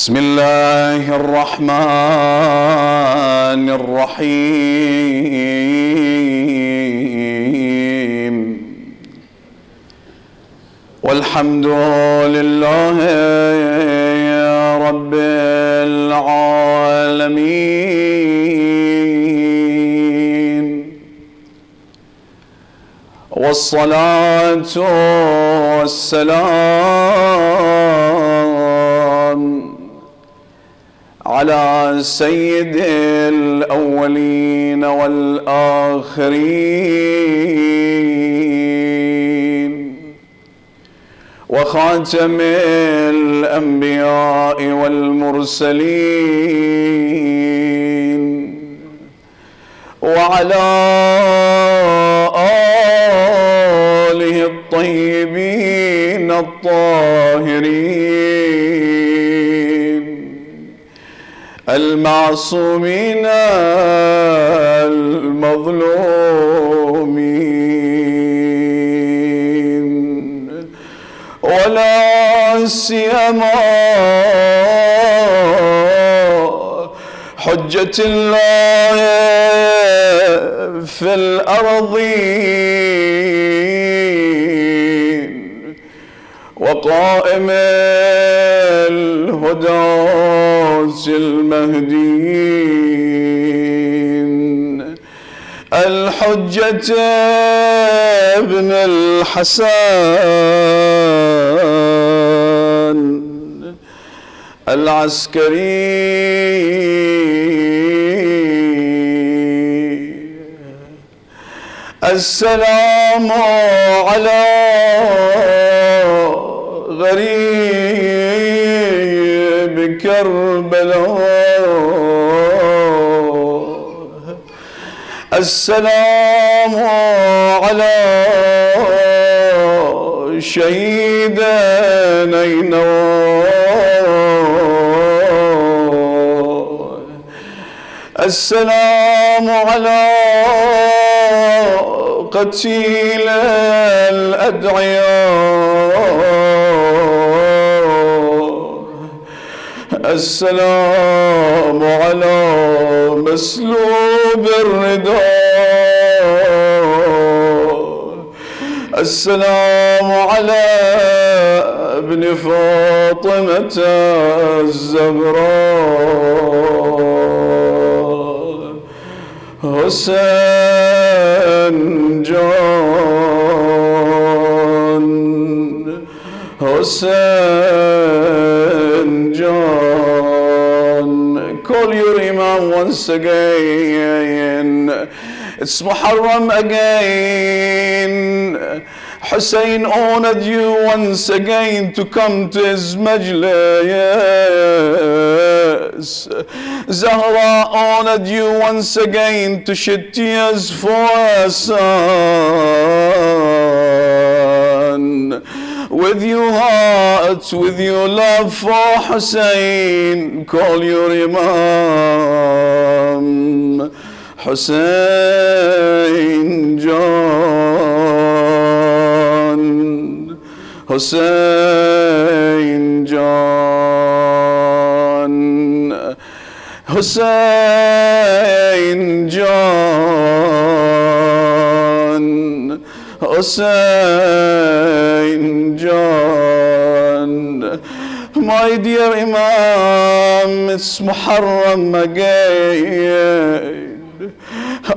بسم الله الرحمن الرحيم والحمد لله رب العالمين والصلاة والسلام على سيد الأولين والآخرين وخاتم الأنبياء والمرسلين وعلى آله الطيبين الطاهرين المعصومين المظلومين ولا سيما حجة الله في الأرضين وقائم الهداة المهديين الحجة ابن الحسن العسكري السلام على غريب كربلاء السلام على شهيد نينوى السلام على قتيل الأدعياء السلام على مسلوب الرداء السلام على ابن فاطمة الزهراء حسين جان حسين جان. Call your Imam once again. It's Muharram again. Hussein honored you once again to come to his majlis. Zahra honored you once again to shed tears for her son. With your heart, with your love for Hussein, call your Imam. Hussein John, Hussein John, Hussein John, Hussein John. My dear Imam, it's Muharram again.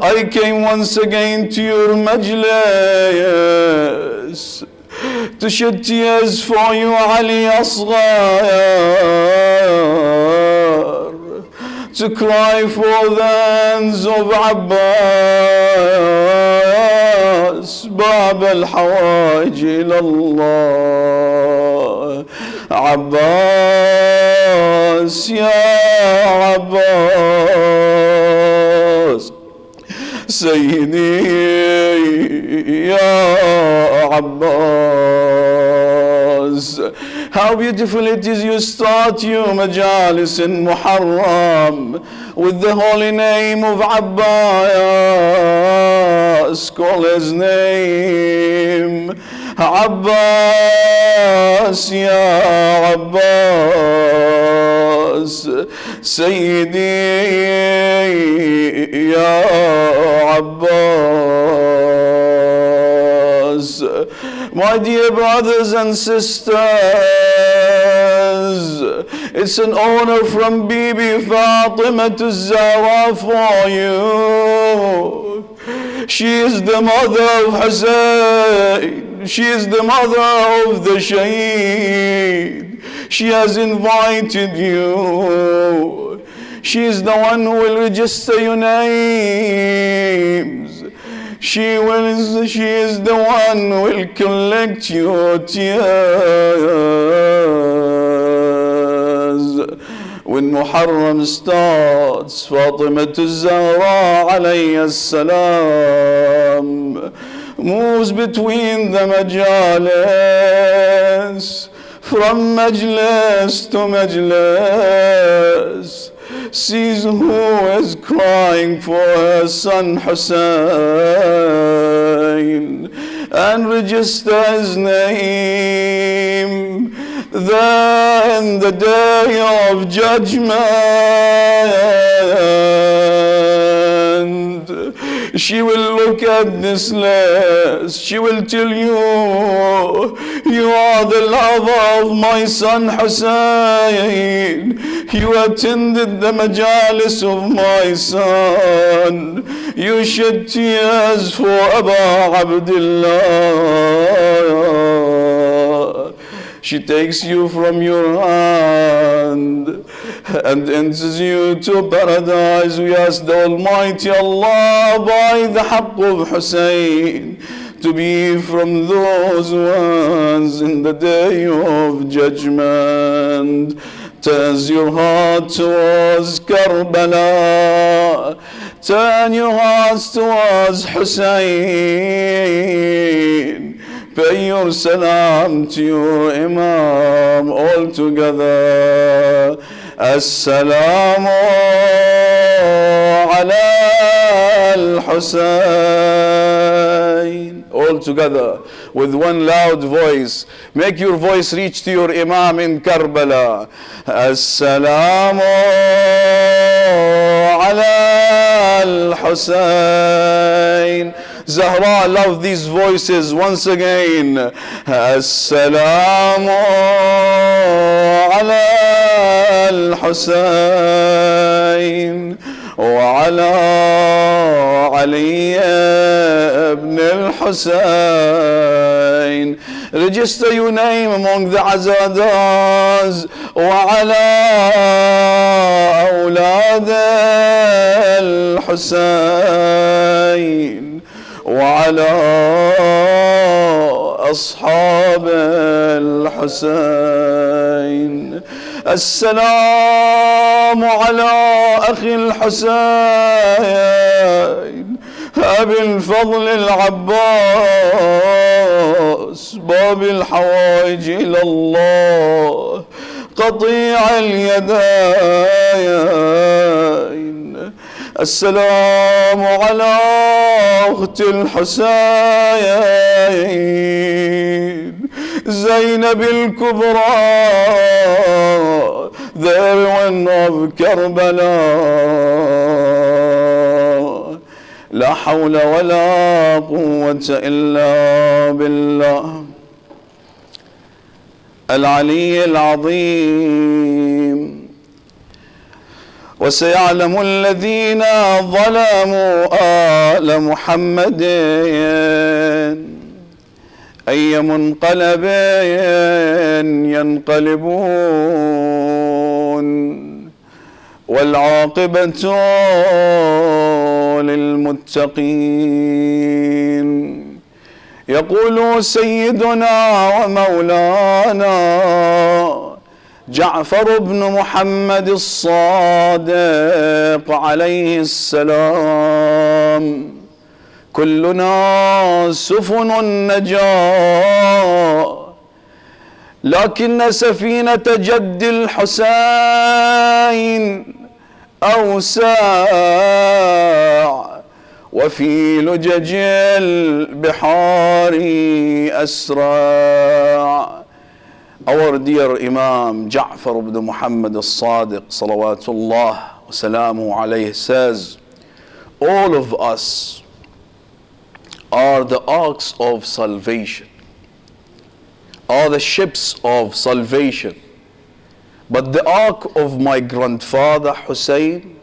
I came once again to your majlis to shed tears for you, Ali Asghar, to cry for the hands of Abbas, Bab al-Hawaj ilallah. Abbas, ya Abbas, Sayyidi ya Abbas. How beautiful it is you start your majalis in Muharram with the holy name of Abbas. Call his name. Abbas, ya Abbas. سيدي يا عباس. My dear brothers and sisters, it's an honor from Bibi Fatima to Zahra for you. She is the mother of Hussein. She is the mother of the Shaheed. She has invited you. She is the one who will register your names. She is the one who will collect your tears. When Muharram starts, Fatima Zahra alayhi salam moves between the majalis, from majlis to majlis, sees who is crying for her son Hussein and register his name. Then the day of judgment, she will look at this list. She will tell you, you are the lover of my son Hussein. You attended the majalis of my son. You shed tears for Abu Abdullah. She takes you from your hand and enters you to paradise. We ask the Almighty Allah by the haqq of Hussein to be from those ones in the day of judgment. Turn your heart towards Karbala. Turn your hearts towards Hussein. Pay your salam to your Imam all together. As-salamu ala al-Husayn. All together with one loud voice. Make your voice reach to your Imam in Karbala. As-salamu ala al-Husayn. Zahra, love these voices once again. As-salamu ala al-Husayn wa ala Ali ibn al-Husayn. Register your name among the azadas. Wa ala awlad al-Husayn وعلى أصحاب الحسين. السلام على أخي الحسين أبي الفضل العباس باب الحوائج إلى الله قطيع اليدين. السلام على أخت الحسين زينب الكبرى the heroine of كربلاء. لا حول ولا قوة إلا بالله العلي العظيم. وسيعلم الذين ظلموا آل محمد أي منقلب ينقلبون والعاقبة للمتقين. يقول سيدنا ومولانا جعفر بن محمد الصادق عليه السلام كلنا سفن النجاة لكن سفينة جد الحسين أوسع وفي لجج البحار أسرع. Our dear Imam Ja'far ibn Muhammad al-Sadiq salawatullah wa salamu alayhi says, all of us are the arks of salvation, are the ships of salvation. But the ark of my grandfather Hussein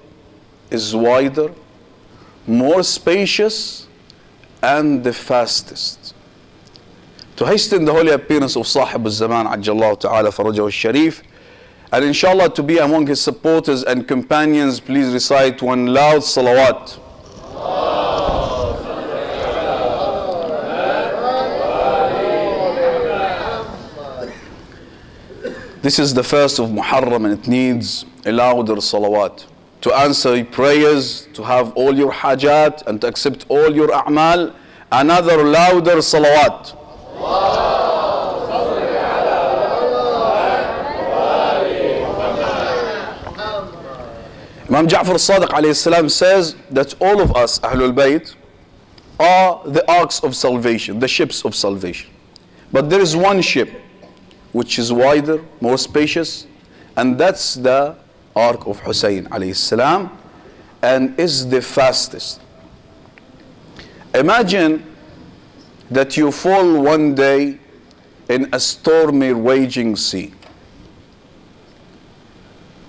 is wider, more spacious, and the fastest. To hasten the holy appearance of Sahib al-Zaman Ajjallahu Ta'ala Farajahu al-Sharif, and inshallah to be among his supporters and companions, please recite one loud salawat. This is the first of Muharram and it needs a louder salawat. To answer your prayers, to have all your hajat and to accept all your a'mal, another louder salawat. Imam Ja'far al-Sadiq alayhi salam says that all of us, Ahlulbayt, are the arks of salvation, the ships of salvation. But there is one ship which is wider, more spacious, and that's the ark of Hussein alayhi salam, and is the fastest. Imagine that you fall one day in a stormy, raging sea.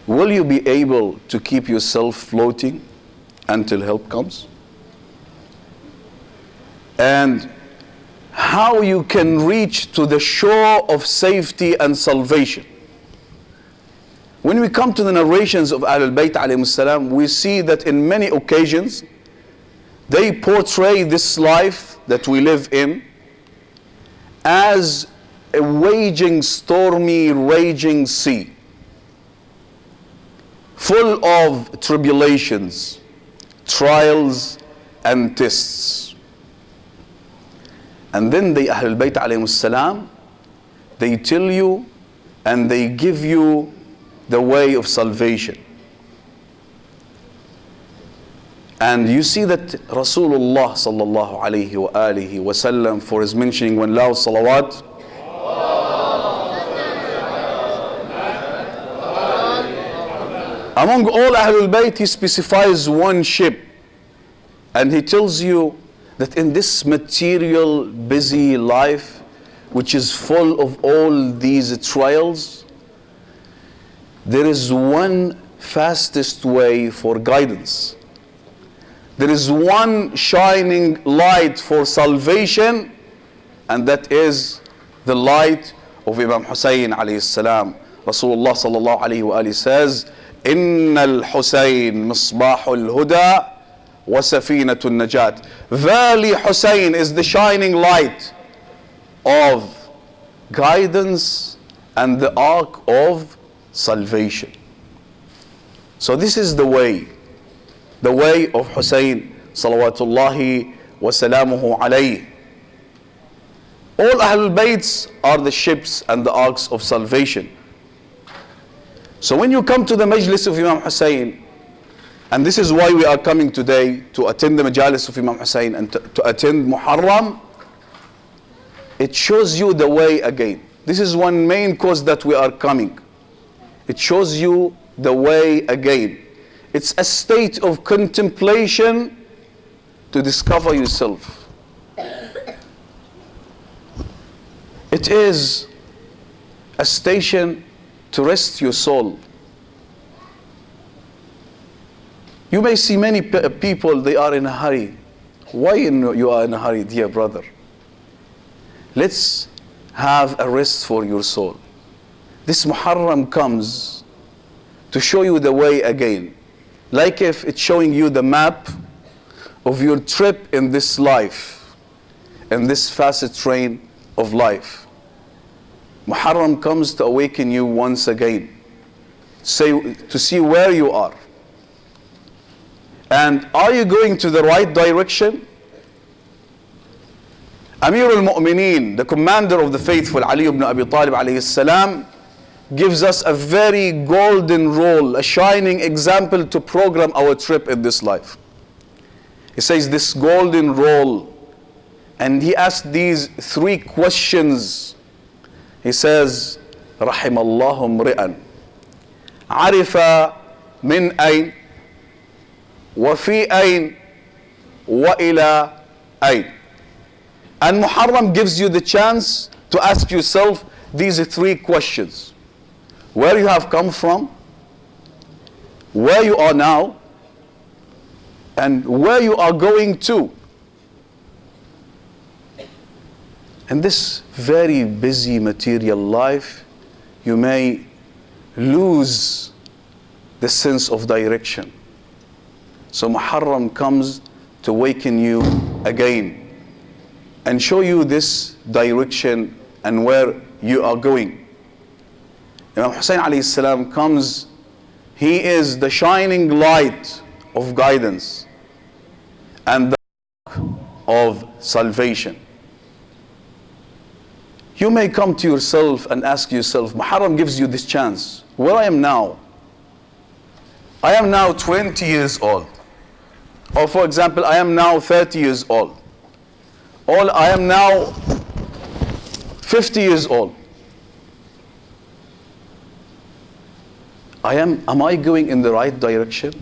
Will you be able to keep yourself floating until help comes? And how you can reach to the shore of safety and salvation? When we come to the narrations of Ahlulbayt alayhim salam, we see that in many occasions they portray this life that we live in as a waging, stormy, raging sea, full of tribulations, trials, and tests. And then the Ahlul Bayt alayhim salam, they tell you and they give you the way of salvation. And you see that Rasulullah sallallahu alayhi wa alihi wa sallam, for his mentioning one loud salawat, among all Ahlul Bayt, he specifies one ship, and he tells you that in this material busy life, which is full of all these trials, there is one fastest way for guidance. There is one shining light for salvation, and that is the light of Imam Hussein alayhi salam. Rasulullah sallallahu alayhi wa alihi says, Inna al-Husayn misbahul huda wa safinatul najat. Verily Hussein is the shining light of guidance and the ark of salvation. So this is the way of Hussein salawatullahi wa salamuhu alayhi. All Ahlul Bayts are the ships and the arks of salvation. So when you come to the majlis of Imam Hussein, and this is why we are coming today to attend the majalis of Imam Hussein and to attend Muharram, it shows you the way again. This is one main cause that we are coming. It shows you the way again. It's a state of contemplation to discover yourself. It is a station to rest your soul. You may see many people, they are in a hurry. Why you are in a hurry, dear brother? Let's have a rest for your soul. This Muharram comes to show you the way again. Like if it's showing you the map of your trip in this life, in this fast train of life. Muharram comes to awaken you once again, to see where you are. And are you going to the right direction? Amir al-Mu'mineen, the commander of the faithful, Ali ibn Abi Talib alayhi salam, gives us a very golden role, a shining example to program our trip in this life. He says this golden role, and he asked these three questions. He says, رحم الله امرئا عرف من أين وفي أين وإلى أين. And Muharram gives you the chance to ask yourself these three questions: where you have come from, where you are now, and where you are going to. In this very busy material life, you may lose the sense of direction. So Muharram comes to waken you again and show you this direction and where you are going. Imam Hussein alayhi salam comes, he is the shining light of guidance and the rock of salvation. You may come to yourself and ask yourself, Muharram gives you this chance. Where I am now? I am now 20 years old. Or for example, I am now 30 years old. Or I am now 50 years old. Am I going in the right direction?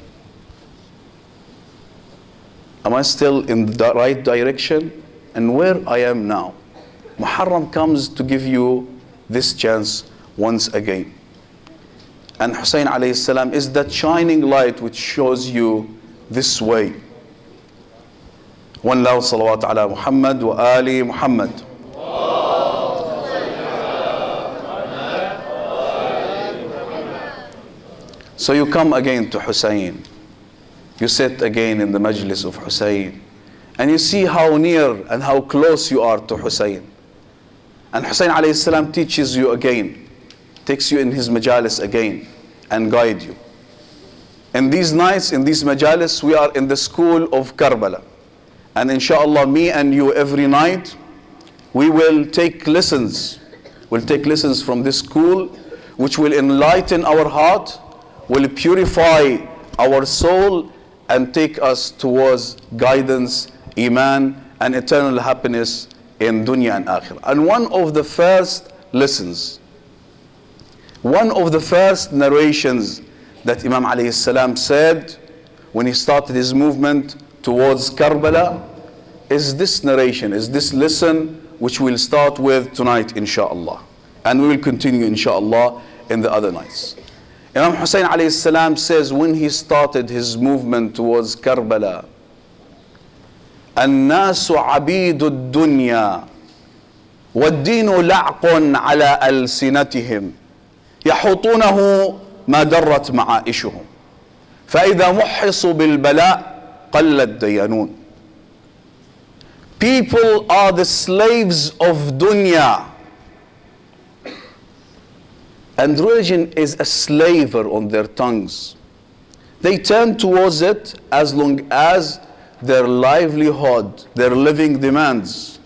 Am I still in the right direction? And where I am now? Muharram comes to give you this chance once again. And Hussein alayhi salam is that shining light which shows you this way. One love, salawat ala Muhammad wa ali Muhammad. So you come again to Hussein. You sit again in the majlis of Hussein. And you see how near and how close you are to Hussein. And Hussein alayhi salam teaches you again, takes you in his majalis again and guide you. In these nights, in these majalis, we are in the school of Karbala. And inshallah, me and you every night, we will take lessons. We'll take lessons from this school, which will enlighten our heart, will purify our soul, and take us towards guidance, iman, and eternal happiness in dunya and akhirah. And one of the first lessons, one of the first narrations that Imam alayhi salam said when he started his movement towards Karbala is this narration, is this lesson which we'll start with tonight inshallah. And we will continue inshallah in the other nights. Imam Hussein alayhi salam says when he started his movement towards Karbala, الناس عبيد الدنيا والدين لعق على ألسنتهم يحوطونه ما درت معائشهم فإذا محصوا بالبلاء قل الديانون. People are the slaves of dunya, and religion is a slaver on their tongues. They turn towards it as long as their livelihood, their living demands.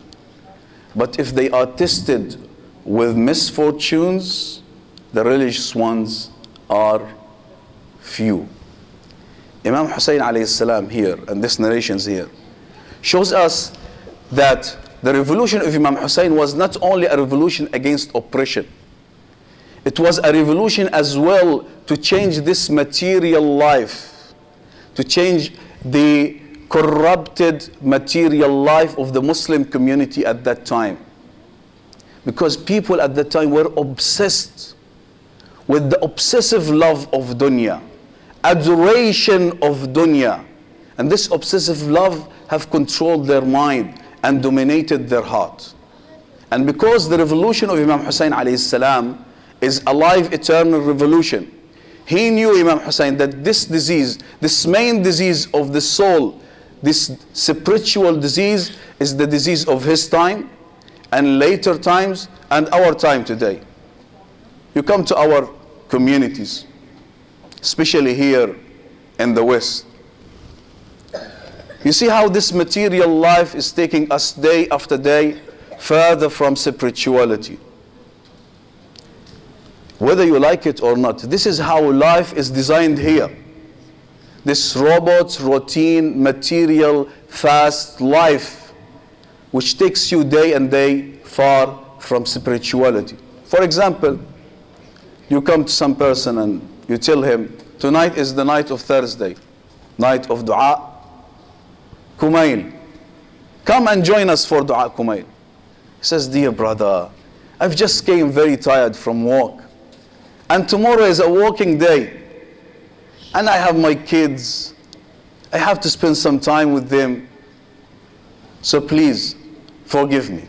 But if they are tested with misfortunes, the religious ones are few. Imam Hussein alayhi salam here, and this narrations here, shows us that the revolution of Imam Hussein was not only a revolution against oppression, it was a revolution as well to change this material life, to change the corrupted material life of the Muslim community at that time. Because people at that time were obsessed with the obsessive love of dunya, adoration of dunya. And this obsessive love have controlled their mind and dominated their heart. And because the revolution of Imam Hussein alayhi salam is a live eternal revolution, he knew, Imam Hussein, that this disease, this main disease of the soul, this spiritual disease, is the disease of his time and later times and our time today. You come to our communities, especially here in the West. You see how this material life is taking us day after day further from spirituality. Whether you like it or not, this is how life is designed here. This robot, routine, material, fast life, which takes you day and day far from spirituality. For example, You come to some person and you tell him, tonight is the night of Thursday, night of dua, Kumail. Come and join us for dua Kumail. He says, dear brother, I've just came very tired from work. And tomorrow is a working day. And I have my kids. I have to spend some time with them. So please, forgive me.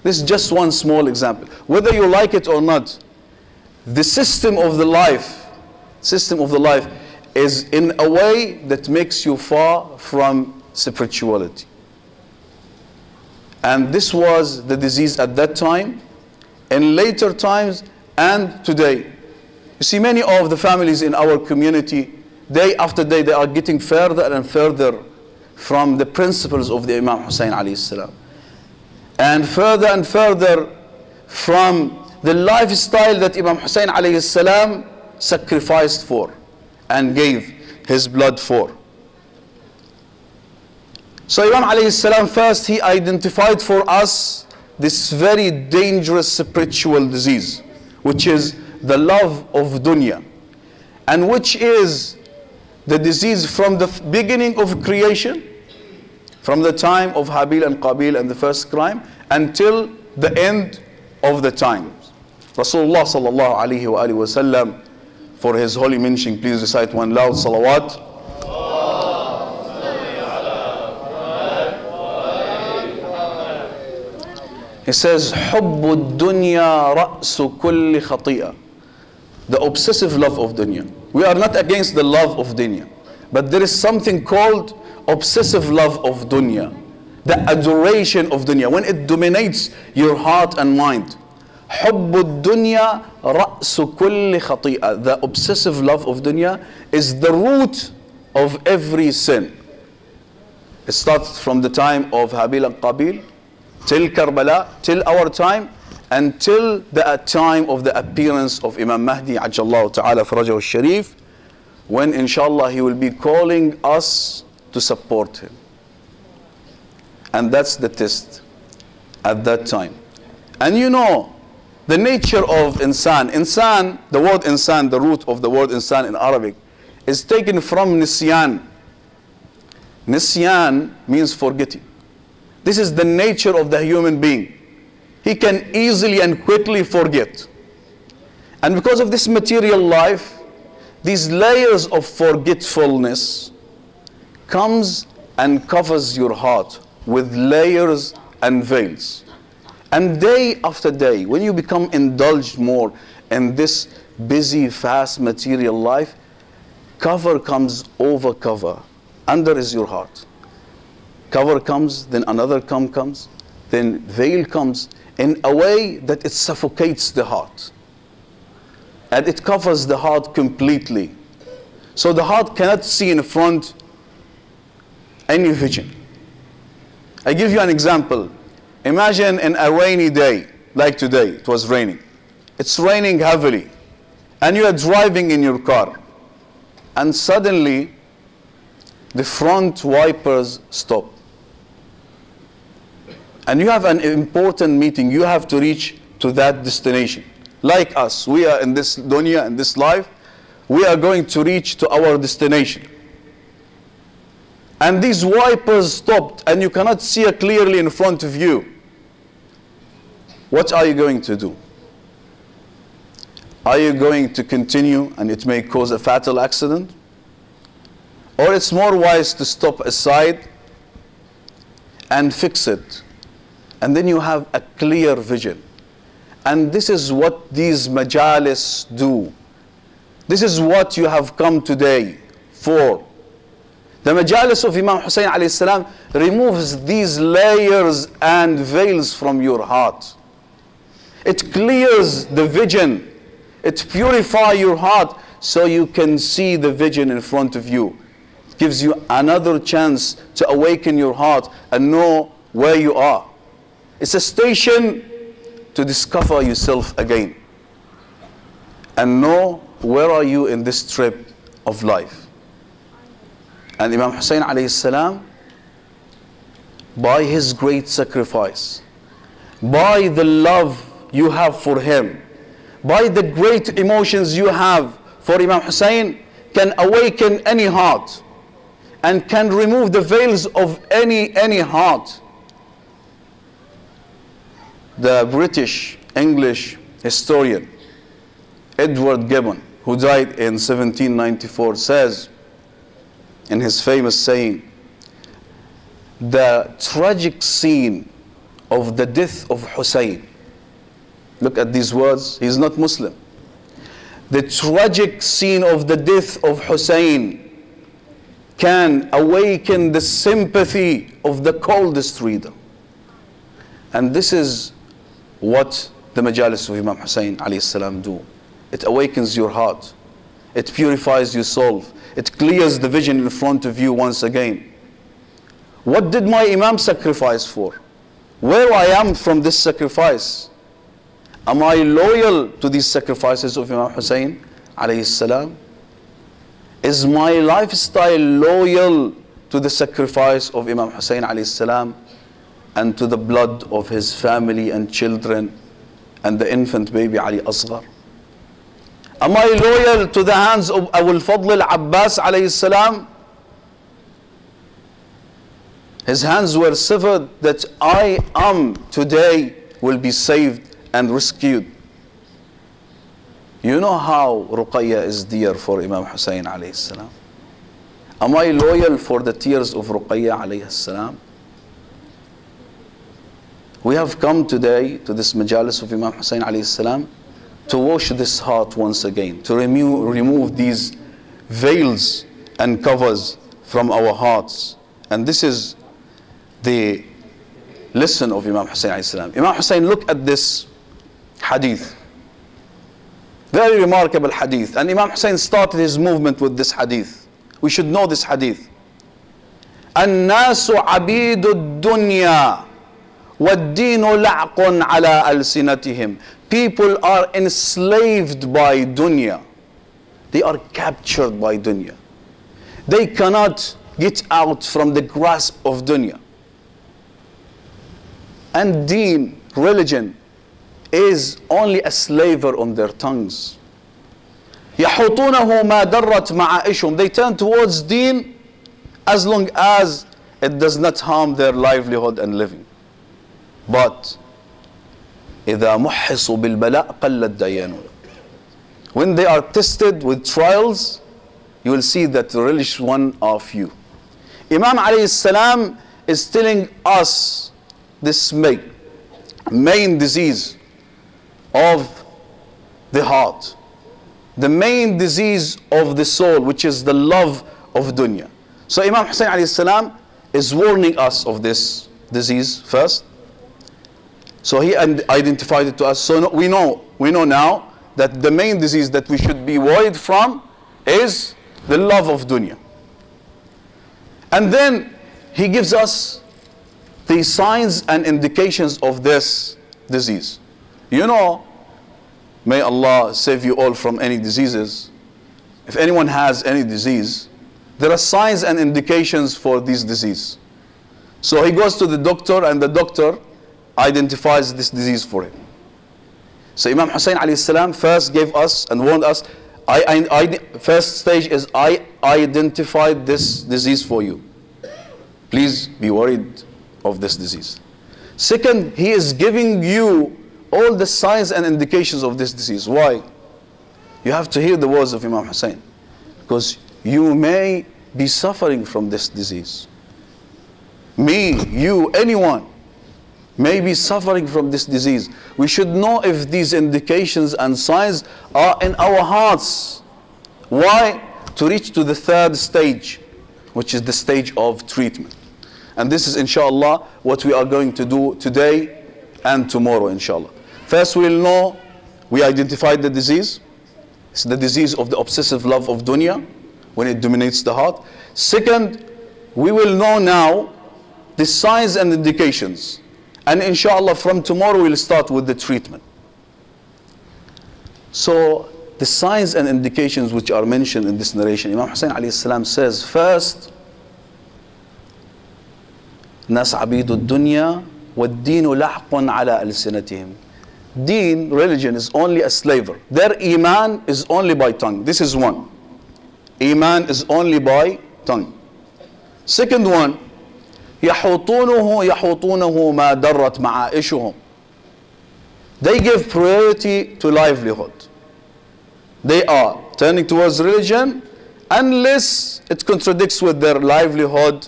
This is just one small example. Whether you like it or not, the system of the life is in a way that makes you far from spirituality. And this was the disease at that time, in later times, and today. You see, many of the families in our community, day after day, they are getting further and further from the principles of the Imam Hussein alayhi salam. And further from the lifestyle that Imam Hussein alayhi salam sacrificed for and gave his blood for. So Imam alayhi salam first, he identified for us this very dangerous spiritual disease, which is the love of dunya, and which is the disease from the beginning of creation, from the time of Habil and Qabil and the first crime, until the end of the times. Rasulullah sallallahu alayhi wa alihi wa sallam, for his holy mention, please recite one loud salawat. He says, حُبُّ الدُّنْيَا رَأْسُ كُلِّ خَطِيئَةٍ. The obsessive love of dunya. We are not against the love of dunya, but there is something called obsessive love of dunya, the adoration of dunya, when it dominates your heart and mind. حُبُّ الدُّنْيَا رَأْسُ كُلِّ خَطِيئَةٍ. The obsessive love of dunya is the root of every sin. It starts from the time of Habil and Qabil, till Karbala, till our time, until the time of the appearance of Imam Mahdi Ajjallahu Ta'ala Farajahu al-Sharif, when inshallah he will be calling us to support him. And that's the test at that time. And you know, the nature of insan, the word insan, the root of the word insan in Arabic, is taken from nisyan. Nisyan means forgetting. This is the nature of the human being. He can easily and quickly forget. And because of this material life, these layers of forgetfulness comes and covers your heart with layers and veils. And day after day, when you become indulged more in this busy, fast material life, cover comes over cover. Under is your heart. Cover comes, then another comes, then veil comes, in a way that it suffocates the heart. And it covers the heart completely. So the heart cannot see in front any vision. I give you an example. Imagine in a rainy day, like today, it was raining. It's raining heavily, and you are driving in your car, and suddenly the front wipers stop. And you have an important meeting, you have to reach to that destination. Like us, we are in this dunya, in this life, we are going to reach to our destination. And these wipers stopped, and you cannot see clearly in front of you. What are you going to do? Are you going to continue and it may cause a fatal accident? Or it's more wise to stop aside and fix it. And then you have a clear vision. And this is what these majalis do. This is what you have come today for. The majalis of Imam Hussein alayhi salam removes these layers and veils from your heart. It clears the vision. It purifies your heart so you can see the vision in front of you. It gives you another chance to awaken your heart and know where you are. It's a station to discover yourself again and know where are you in this trip of life. And Imam Hussein alayhi salam, by his great sacrifice, by the love you have for him, by the great emotions you have for Imam Hussein, can awaken any heart and can remove the veils of any heart. The British English historian Edward Gibbon, who died in 1794, says in his famous saying, the tragic scene of the death of Hussein. Look at these words, he's not Muslim. The tragic scene of the death of Hussein can awaken the sympathy of the coldest reader. And this is what the majalis of Imam Hussein alayhi salam do. It awakens your heart. It purifies your soul. It clears the vision in front of you once again. What did my Imam sacrifice for? Where I am from this sacrifice? Am I loyal to these sacrifices of Imam Hussein alayhi salam? Is my lifestyle loyal to the sacrifice of Imam Hussein alayhi salam and to the blood of his family and children and the infant baby Ali Asghar? Am I loyal to the hands of Abul Fadl al-Abbas alayhi salam? His hands were severed that I am today will be saved and rescued. You know how Ruqayya is dear for Imam Hussein alayhi salam. Am I loyal for the tears of Ruqayya alayhi salam? We have come today to this majalis of Imam Hussein alayhi salam to wash this heart once again, to remove these veils and covers from our hearts. And this is the lesson of Imam Hussein alayhi salam. Imam Hussein, look at this hadith. Very remarkable hadith. And Imam Hussein started his movement with this hadith. We should know this hadith. الناس عبيد الدنيا والدين لعق على ألسنتهم. People are enslaved by dunya. They are captured by dunya. They cannot get out from the grasp of dunya. And deen, religion, is only a slaver on their tongues. يحوطونه ما درت معائشهم. They turn towards deen as long as it does not harm their livelihood and living. But إذا محصوا بالبلاء قل الديانون. When they are tested with trials, you will see that the religious one are few. Imam alayhi salam is telling us this main disease of the heart, the main disease of the soul, which is the love of dunya. So Imam Hussein alayhi salam is warning us of this disease first. So he identified it to us. So we know now that the main disease that we should be worried from is the love of dunya. And then he gives us the signs and indications of this disease. You know, may Allah save you all from any diseases. If anyone has any disease, there are signs and indications for this disease. So he goes to the doctor and the doctor identifies this disease for him. So Imam Hussein alayhi salam first gave us and warned us, first stage is I identified this disease for you. Please be worried of this disease. Second, he is giving you all the signs and indications of this disease. Why? You have to hear the words of Imam Hussein, because you may be suffering from this disease. Me, you, anyone may be suffering from this disease. We should know if these indications and signs are in our hearts. Why? To reach to the third stage, which is the stage of treatment. And this is inshallah what we are going to do today and tomorrow inshallah. First we'll know, we identified the disease. It's the disease of the obsessive love of dunya when it dominates the heart. Second, we will know now the signs and indications. And inshallah from tomorrow we'll start with the treatment. So the signs and indications which are mentioned in this narration, Imam Hussein alayhi salam says, first, ناس عبيد الدنيا والدين لحق على ألسنتهم. Deen, religion, is only a slaver. Their iman is only by tongue. This is one. Iman is only by tongue. Second one, يحوطونه ما درت معائشهم. They give priority to livelihood. They are turning towards religion unless it contradicts with their livelihood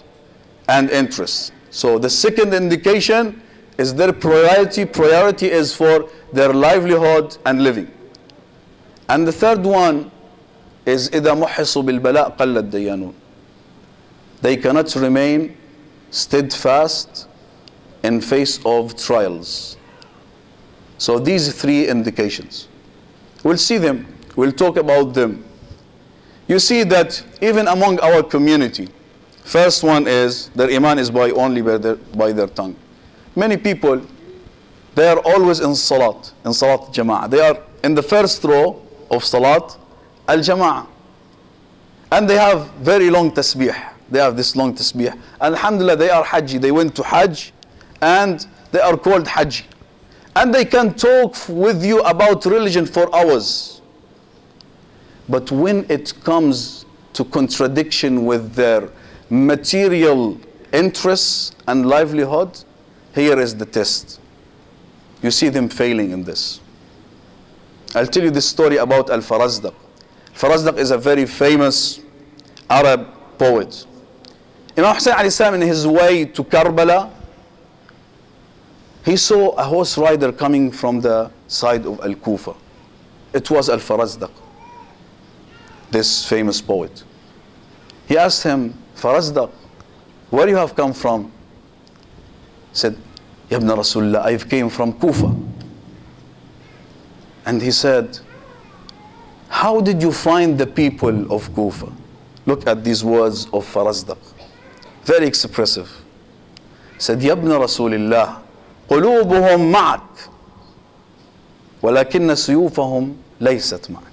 and interests. So the second indication is their priority is for their livelihood and living. And the third one is إذا محصوا بالبلاء قل الديانون. They cannot remain steadfast in face of trials. So these three indications, we'll see them, we'll talk about them. You see that even among our community, first one is their iman is only by their tongue. Many people, they are always in salat jama'ah. They are in the first row of salat al-jama'ah. And they have very long tasbih. They have this long tasbih. Alhamdulillah, they are Hajji. They went to Hajj and they are called Hajji. And they can talk with you about religion for hours. But when it comes to contradiction with their material interests and livelihood, here is the test. You see them failing in this. I'll tell you this story about Al-Farazdaq. Al-Farazdaq is a very famous Arab poet. Imam Hussein alayhi salam, in his way to Karbala, he saw a horse rider coming from the side of Al-Kufa. It was Al-Farazdaq, this famous poet. He asked him, Farazdaq, where you have come from? He said, Ya ibn Rasulullah, I came from Kufa. And he said, how did you find the people of Kufa? Look at these words of Farazdaq. Very expressive. He said, Ya ibn Rasulullah, قلوبهم معك ولكن سيوفهم ليست معك.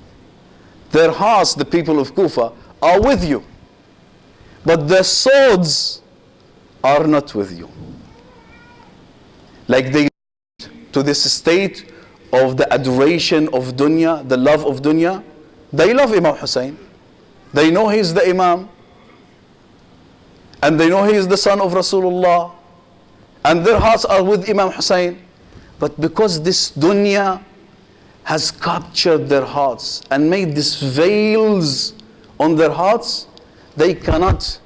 Their hearts, the people of Kufa, are with you, but their swords are not with you. Like they to this state of the adoration of dunya, the love of dunya. They love Imam Hussein. They know he is the Imam. And they know he is the son of Rasulullah. And their hearts are with Imam Hussein. But because this dunya has captured their hearts and made these veils on their hearts, they cannot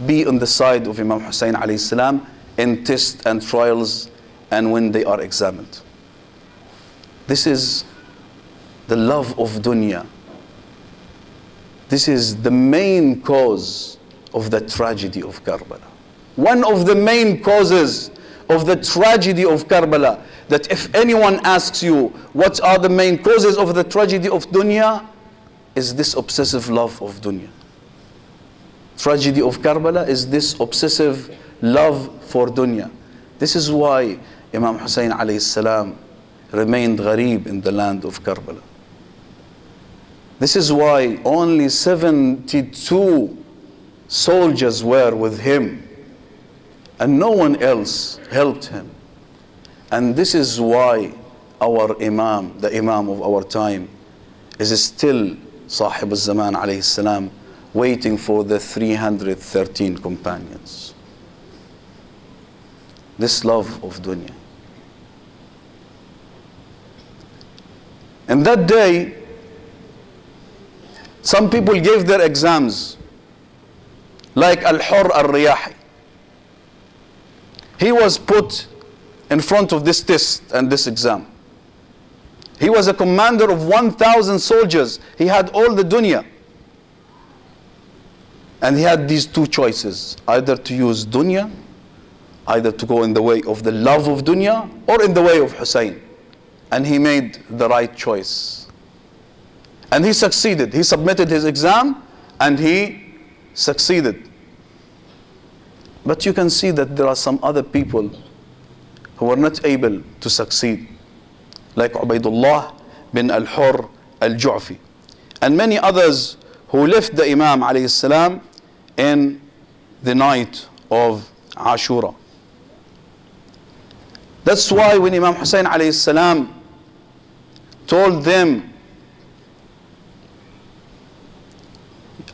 be on the side of Imam Hussein alayhi salam in tests and trials and when they are examined. This is the love of dunya. This is the main cause of the tragedy of Karbala. One of the main causes of the tragedy of Karbala, that if anyone asks you what are the main causes of the tragedy of dunya, is this obsessive love of dunya. Tragedy of Karbala is this obsessive love for dunya. This is why Imam Hussein alayhi salam remained gharib in the land of Karbala. This is why only 72 soldiers were with him and no one else helped him. And this is why our Imam, the Imam of our time, is still Sahib al-Zaman alayhi salam, waiting for the 313 companions. This love of dunya. And that day, some people gave their exams, like Al-Hurr al-Riyahi. He was put in front of this test and this exam. He was a commander of 1,000 soldiers. He had all the dunya. And he had these two choices, either to use dunya, either to go in the way of the love of dunya, or in the way of Hussein. And he made the right choice. And he succeeded. He submitted his exam and he succeeded. But you can see that there are some other people who were not able to succeed, like Ubaidullah bin Al-Hurr Al-Ju'fi, and many others who left the Imam alayhi salam in the night of Ashura. That's why when Imam Hussein alayhi salam told them,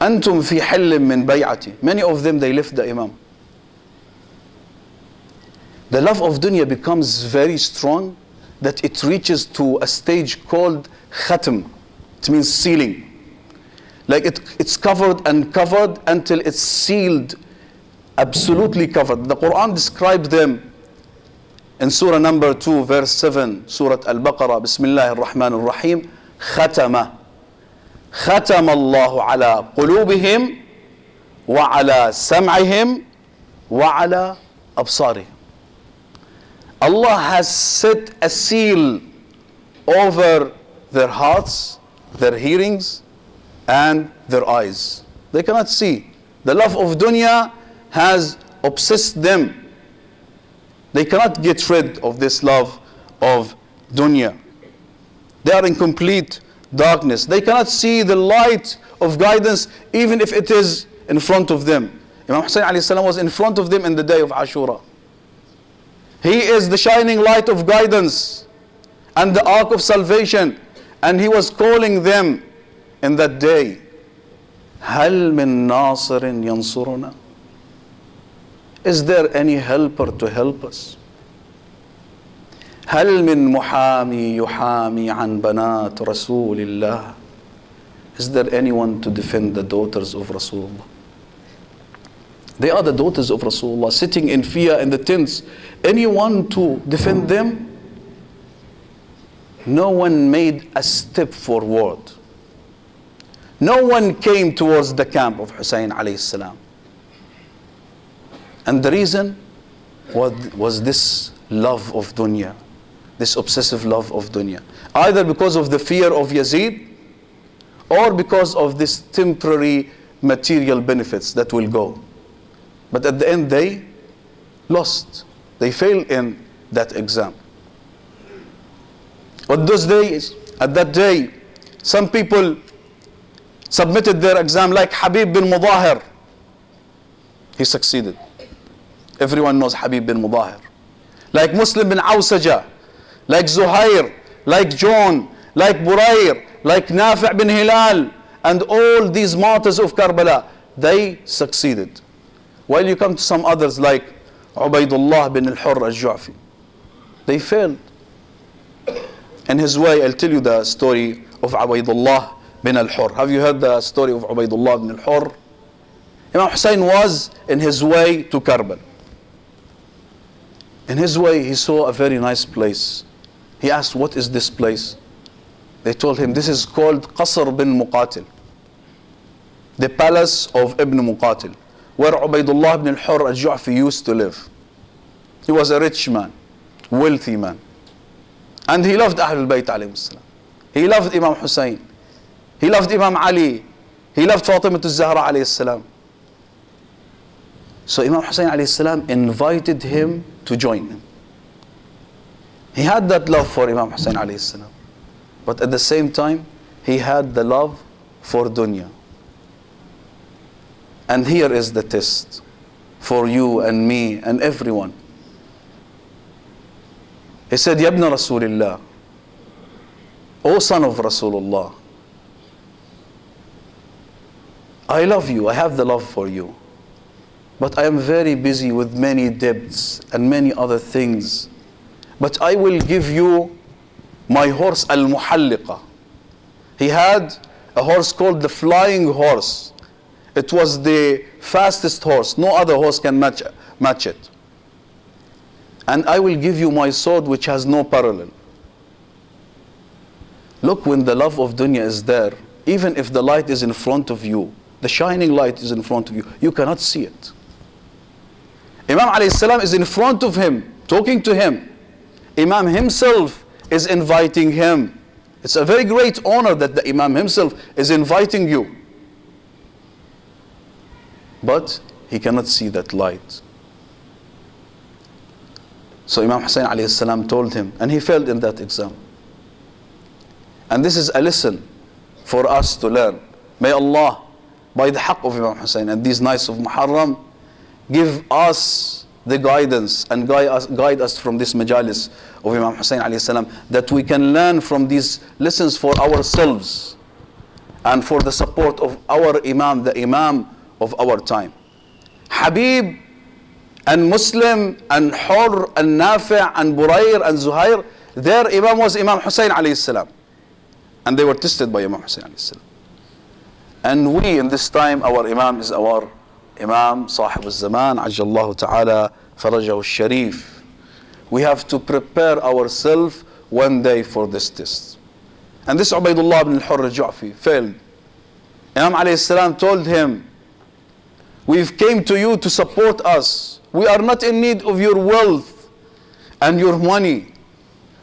أنتم في حل من بيعتي. Many of them, they left the Imam. The love of dunya becomes very strong that it reaches to a stage called khatam. It means sealing. Like it's covered and covered until it's sealed, absolutely covered. The Quran describes them in Surah number 2, verse 7, Surah Al-Baqarah, Bismillah ar-Rahman ar-Rahim, Khatama. ختم الله على قلوبهم وعلى سمعهم وعلى أبصارهم. Allah has set a seal over their hearts, their hearings, and their eyes. They cannot see. The love of dunya has obsessed them. They cannot get rid of this love of dunya. They are in complete darkness. They cannot see the light of guidance even if it is in front of them. Imam Hussein alayhi salam was in front of them in the day of Ashura. He is the shining light of guidance and the ark of salvation, and he was calling them in that day, هل من ناصر ينصرنا? Is there any helper to help us? هل من محامي يحامي عن بنات رسول الله? Is there anyone to defend the daughters of Rasulullah? They are the daughters of Rasulullah, sitting in fear in the tents. Anyone to defend them? No one made a step forward. No one came towards the camp of Hussein alayhi salam. And the reason was this love of dunya, this obsessive love of dunya. Either because of the fear of Yazid, or because of this temporary material benefits that will go. But at the end they lost. They failed in that exam. But those days, at that day, some people submitted their exam, like Habib bin Mudahir. He succeeded. Everyone knows Habib bin Mudahir. Like Muslim bin Awsaja, like Zuhair, like John, like Burayr, like Nafi' bin Hilal, and all these martyrs of Karbala, they succeeded. While you come to some others like Ubaydullah bin al-Hurr al-Ju'fi, they failed. In his way, I'll tell you the story of Ubaydullah bin al-Hurr. Have you heard the story of Ubaydullah bin al-Hurr? Imam Hussein was in his way to Karbala. In his way, he saw a very nice place. He asked, what is this place? They told him, this is called Qasr bin Muqatil, the palace of Ibn Muqatil, where Ubaydullah bin al-Hurr al-Ju'fi used to live. He was a rich man, wealthy man. And he loved Ahlulbayt alayhim salam. He loved Imam Hussein. He loved Imam Ali. He loved Fatimah al-Zahra alayhi salam. So Imam Hussein alayhi salam invited him to join him. He had that love for Imam Hussein alayhi salam. But at the same time, he had the love for dunya. And here is the test for you and me and everyone. He said, Ya ibn Rasulillah, O son of Rasulullah, I love you, I have the love for you. But I am very busy with many debts and many other things. But I will give you my horse al-Muhalliqa. He had a horse called the flying horse. It was the fastest horse. No other horse can match it. And I will give you my sword which has no parallel. Look, when the love of dunya is there, even if the light is in front of you, the shining light is in front of you, you cannot see it. Imam alayhi salam is in front of him, talking to him. Imam himself is inviting him. It's a very great honor that the Imam himself is inviting you. But he cannot see that light. So Imam Hussein alayhi salam told him, and he failed in that exam. And this is a lesson for us to learn. May Allah, by the haqq of Imam Hussein and these nights of Muharram, give us the guidance and guide us from this majalis of Imam Hussein alayhi salam, that we can learn from these lessons for ourselves and for the support of our Imam, the Imam of our time. Habib and Muslim and Hur and Nafi' and Burayr and Zuhair, their Imam was Imam Hussein alayhi salam, and they were tested by Imam Hussein alayhi salam. And we in this time, our Imam is our Imam Sahib al-Zaman, Ajjallahu ta'ala farajahu al-Sharif. We have to prepare ourselves one day for this test. And this Ubaidullah ibn al-Hurr al-Ju'fi failed. Imam alayhi salam told him, we've came to you to support us. We are not in need of your wealth and your money.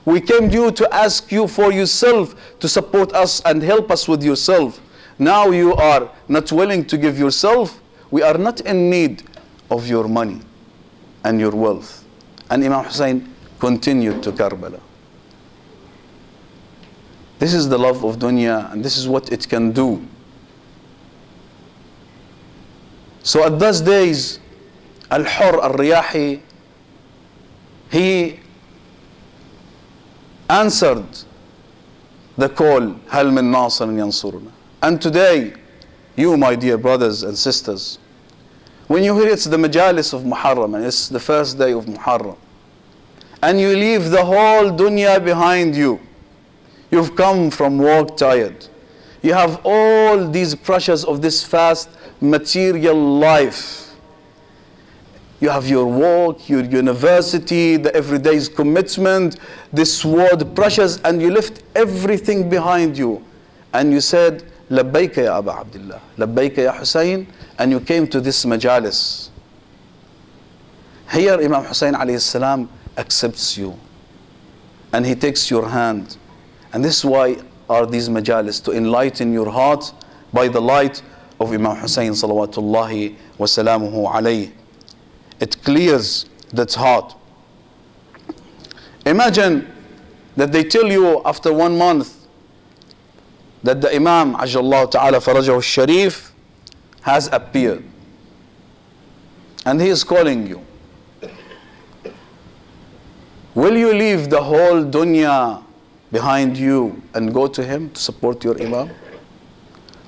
We came to you to ask you for yourself to support us and help us with yourself. Now you are not willing to give yourself. We are not in need of your money and your wealth. And Imam Hussein continued to Karbala. This is the love of dunya, and this is what it can do. So at those days, Al-Hur al-Riyahi, he answered the call, Hal min nasirin yansuruna. And today, you, my dear brothers and sisters, when you hear it's the majalis of Muharram, and it's the first day of Muharram, and you leave the whole dunya behind you, you've come from work tired, you have all these pressures of this fast material life, you have your work, your university, the everyday's commitment, this world pressures, and you left everything behind you, and you said, Labbayka ya Aba Abdullah, Labbayka ya Hussein, and you came to this majalis. Here Imam Hussein alayhi salam accepts you, and he takes your hand. And this is why are these majalis, to enlighten your heart by the light of Imam Hussein salawatullahi wa salamuhu alayhi. It clears that heart. Imagine that they tell you after 1 month that the Imam Ajjallahu ta'ala farajahu al-Sharif has appeared, and he is calling you. Will you leave the whole dunya behind you and go to him to support your Imam?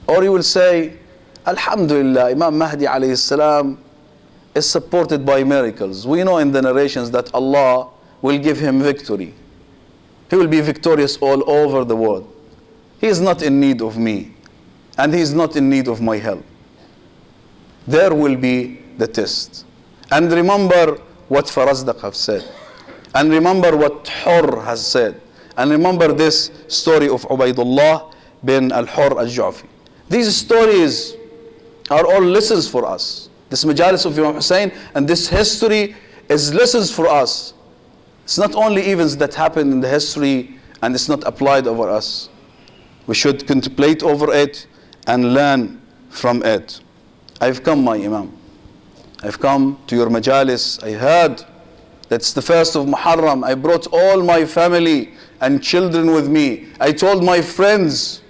Or you will say, Alhamdulillah, Imam Mahdi alayhi salam is supported by miracles. We know in the narrations that Allah will give him victory. He will be victorious all over the world. He is not in need of me, and he is not in need of my help. There will be the test. And remember what Farazdaq have said. And remember what Hur has said. And remember this story of Ubaidullah bin al-Hurr al-Ju'fi. These stories are all lessons for us. This majalis of Imam Hussein and this history is lessons for us. It's not only events that happen in the history and it's not applied over us. We should contemplate over it and learn from it. I've come, my Imam. I've come to your majalis. I heard that's the first of Muharram. I brought all my family and children with me. I told my friends,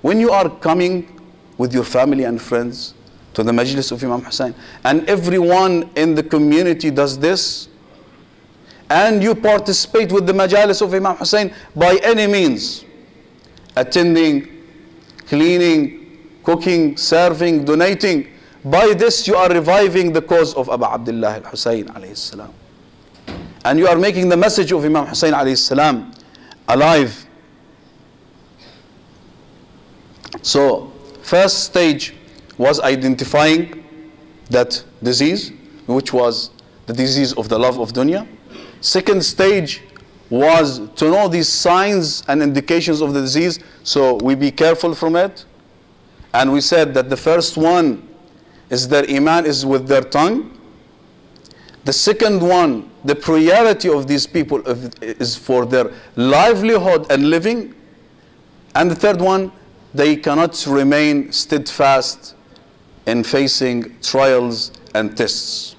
when you are coming with your family and friends to the majlis of Imam Hussein, and everyone in the community does this, and you participate with the majalis of Imam Hussein by any means, attending, cleaning, cooking, serving, donating, by this you are reviving the cause of Abu Abdullah al-Hussein alayhi salam. And you are making the message of Imam Hussein alayhi salam alive. So, first stage was identifying that disease, which was the disease of the love of dunya. Second stage was to know these signs and indications of the disease, so we be careful from it. And we said that the first one is their iman is with their tongue. The second one, the priority of these people is for their livelihood and living. And the third one, they cannot remain steadfast in facing trials and tests.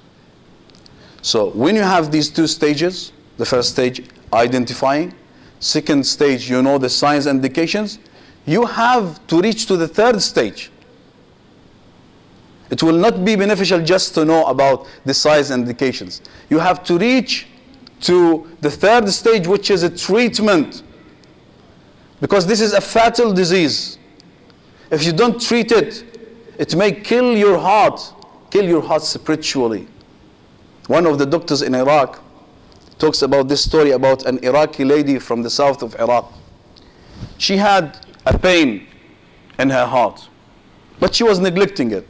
So when you have these two stages, the first stage, identifying. Second stage, you know the signs and indications. You have to reach to the third stage. It will not be beneficial just to know about the size and indications. You have to reach to the third stage, which is a treatment. Because this is a fatal disease. If you don't treat it, it may kill your heart spiritually. One of the doctors in Iraq talks about this story about an Iraqi lady from the south of Iraq. She had a pain in her heart, but she was neglecting it.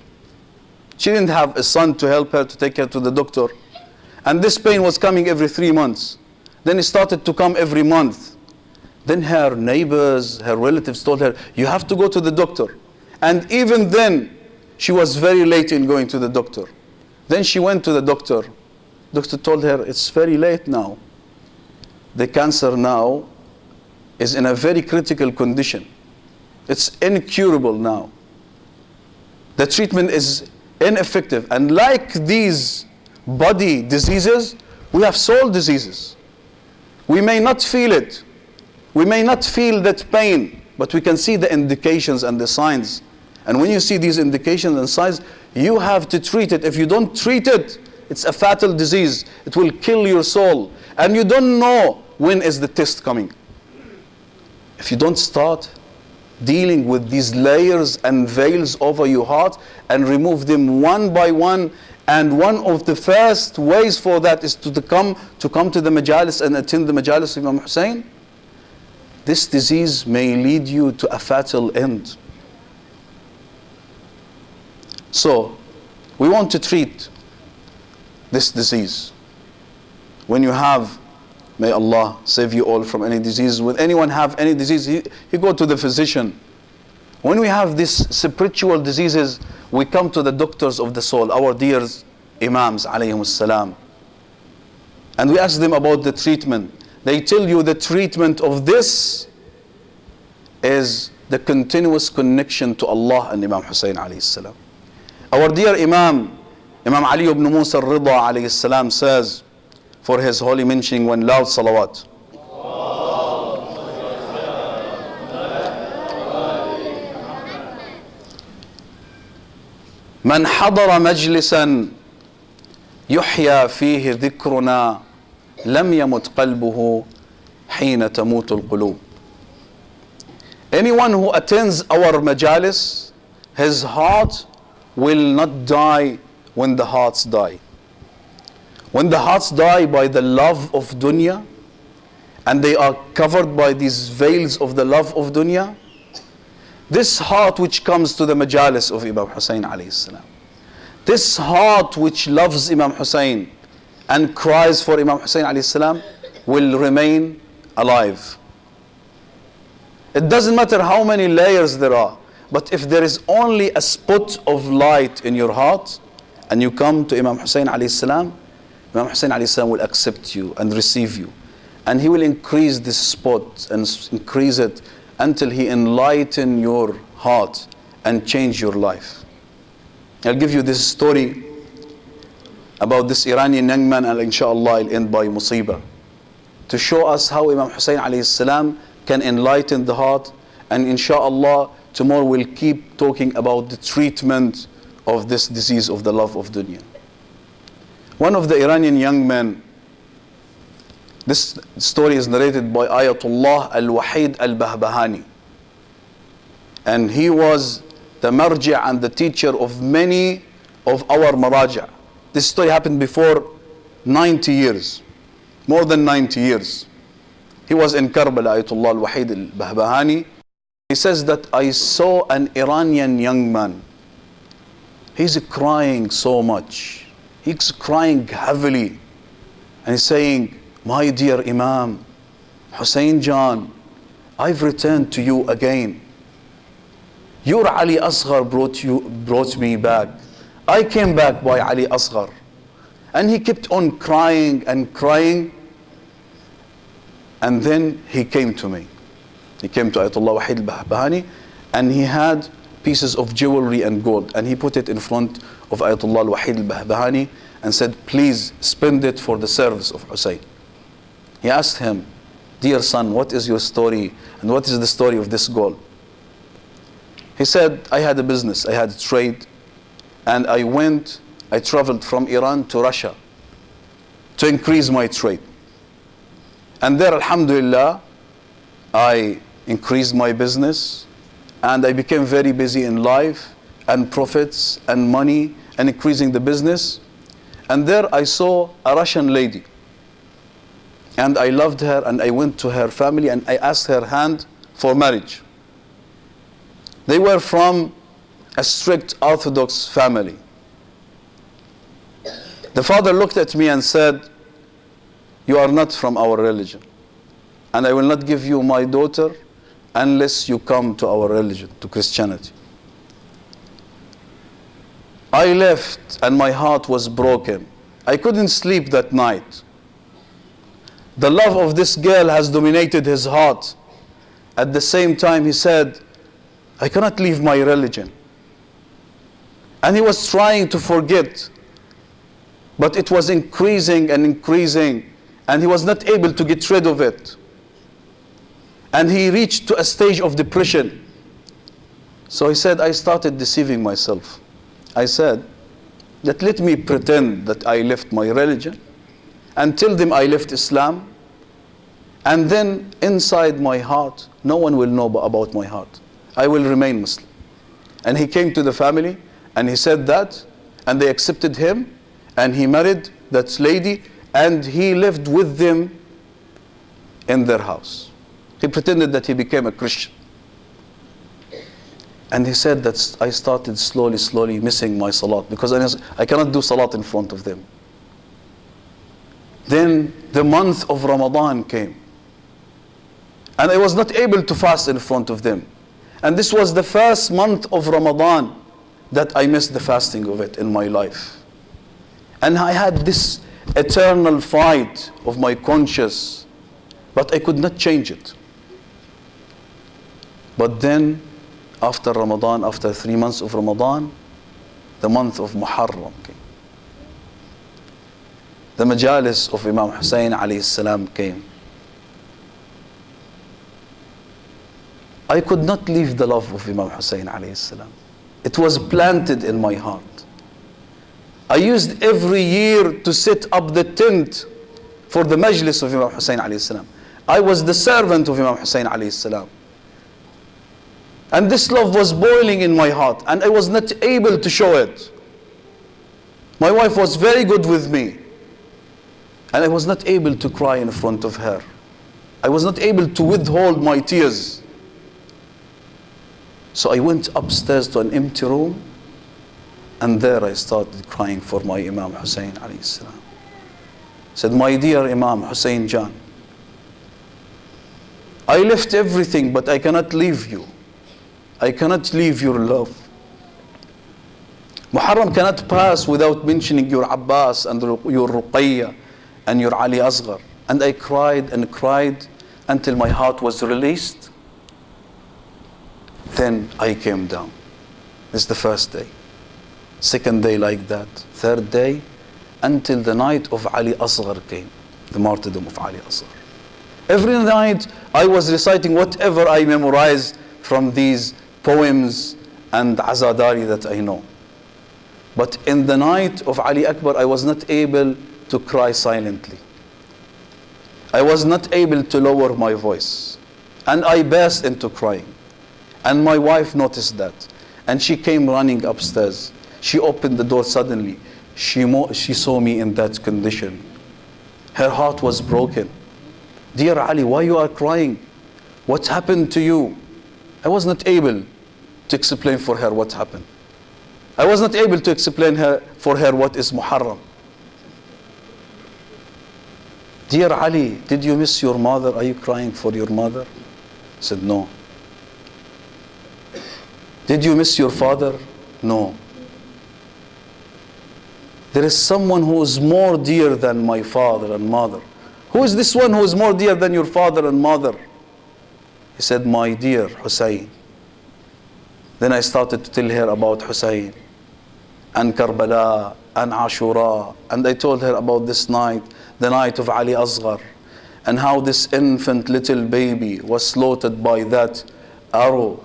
She didn't have a son to help her to take her to the doctor. And this pain was coming every 3 months. Then it started to come every month. Then her neighbors, her relatives told her, you have to go to the doctor. And even then, she was very late in going to the doctor. Then she went to the doctor. Doctor told her, it's very late now. The cancer now is in a very critical condition. It's incurable now. The treatment is ineffective. And like these body diseases, we have soul diseases. We may not feel it. We may not feel that pain, but we can see the indications and the signs. And when you see these indications and signs, you have to treat it. If you don't treat it, it's a fatal disease. It will kill your soul. And you don't know when is the test coming. If you don't start dealing with these layers and veils over your heart and remove them one by one, and one of the first ways for that is to come to the majalis and attend the majalis of Imam Hussein, this disease may lead you to a fatal end. So, we want to treat this disease. When you have, may Allah save you all from any disease. When anyone have any disease, you go to the physician. When we have these spiritual diseases, we come to the doctors of the soul, our dear Imams alayhimus salam. And we ask them about the treatment. They tell you the treatment of this is the continuous connection to Allah and Imam Hussein alayhi salam. Our dear Imam Ali ibn Musa al-Rida alayhi salam says, for his holy mentioning one loud salawat. من حضر مجلسا يحيى فيه ذكرنا لم يمت قلبه حين تموت القلوب. Anyone who attends our majalis, his heart will not die when the hearts die. When the hearts die by the love of dunya, and they are covered by these veils of the love of dunya, this heart which comes to the majalis of Imam Hussein alayhi salam, this heart which loves Imam Hussein and cries for Imam Hussein alayhi salam, will remain alive. It doesn't matter how many layers there are, but if there is only a spot of light in your heart and you come to Imam Hussein alayhi salam, Imam Hussein alayhi salam will accept you and receive you, and he will increase this spot and increase it until he enlighten your heart and change your life. I'll give you this story about this Iranian young man, and inshallah I'll end by musibah, to show us how Imam Hussein alayhi salam can enlighten the heart. And inshallah tomorrow we'll keep talking about the treatment of this disease of the love of dunya. One of the Iranian young men, this story is narrated by Ayatollah al-Wahid al-Bahbahani, and he was the marji' and the teacher of many of our maraja'. This story happened before 90 years, more than 90 years. He was in Karbala, Ayatollah al-Wahid al-Bahbahani. He says that I saw an Iranian young man. He's crying so much. He's crying heavily. And he's saying, my dear Imam, Hussein Jan, I've returned to you again. Your Ali Asghar brought me back. I came back by Ali Asghar. And he kept on crying and crying. And then he came to me. He came to Ayatollah Wahid al-Bahbahani, and he had pieces of jewelry and gold, and he put it in front of Ayatollah Wahid al-Bahbahani and said, please spend it for the service of Hussein. He asked him, dear son, what is your story and what is the story of this gold? He said, I had a business, I had a trade, and I traveled from Iran to Russia to increase my trade. And there, alhamdulillah, I increased my business, and I became very busy in life and profits and money and increasing the business. And there I saw a Russian lady, and I loved her, and I went to her family and I asked her hand for marriage. They were from a strict Orthodox family. The father looked at me and said, "You are not from our religion, and I will not give you my daughter unless you come to our religion, to Christianity." I left and my heart was broken. I couldn't sleep that night. The love of this girl has dominated his heart. At the same time, he said, "I cannot leave my religion." And he was trying to forget, but it was increasing and increasing, and he was not able to get rid of it. And he reached to a stage of depression. So he said, I started deceiving myself. I said that let me pretend that I left my religion and tell them I left Islam, and then inside my heart, no one will know about my heart. I will remain Muslim. And he came to the family and he said that, and they accepted him, and he married that lady, and he lived with them in their house. He pretended that he became a Christian. And he said that I started slowly missing my salat, because I cannot do salat in front of them. Then the month of Ramadan came, and I was not able to fast in front of them. And this was the first month of Ramadan that I missed the fasting of it in my life. And I had this eternal fight of my conscience, but I could not change it. But then, after Ramadan, after 3 months of Ramadan, the month of Muharram came. The majalis of Imam Hussein alayhi salam came. I could not leave the love of Imam Hussein alayhi salam. It was planted in my heart. I used every year to set up the tent for the majlis of Imam Hussein alayhi salam. I was the servant of Imam Hussein alayhi salam. And this love was boiling in my heart, and I was not able to show it. My wife was very good with me, and I was not able to cry in front of her. I was not able to withhold my tears. So I went upstairs to an empty room, and there I started crying for my Imam Hussein alayhi salam. I said, "My dear Imam Hussein Jan, I left everything, but I cannot leave you. I cannot leave your love. Muharram cannot pass without mentioning your Abbas and your Ruqayya and your Ali Asghar." And I cried and cried until my heart was released. Then I came down. This is the first day. Second day like that. Third day, until the night of Ali Asghar came. The martyrdom of Ali Asghar. Every night I was reciting whatever I memorized from these poems and azadari that I know. But in the night of Ali Akbar, I was not able to cry silently. I was not able to lower my voice. And I burst into crying. And my wife noticed that. And she came running upstairs. She opened the door suddenly. She saw me in that condition. Her heart was broken. "Dear Ali, why you are crying? What happened to you?" I was not able to explain for her what happened. I was not able to explain for her what is Muharram. "Dear Ali, did you miss your mother? Are you crying for your mother?" I said, "No." "Did you miss your father?" "No." "There is someone who is more dear than my father and mother." "Who is this one who is more dear than your father and mother?" He said, "My dear Hussein." Then I started to tell her about Hussein and Karbala and Ashura, and I told her about this night, the night of Ali Asghar, and how this infant little baby was slaughtered by that arrow.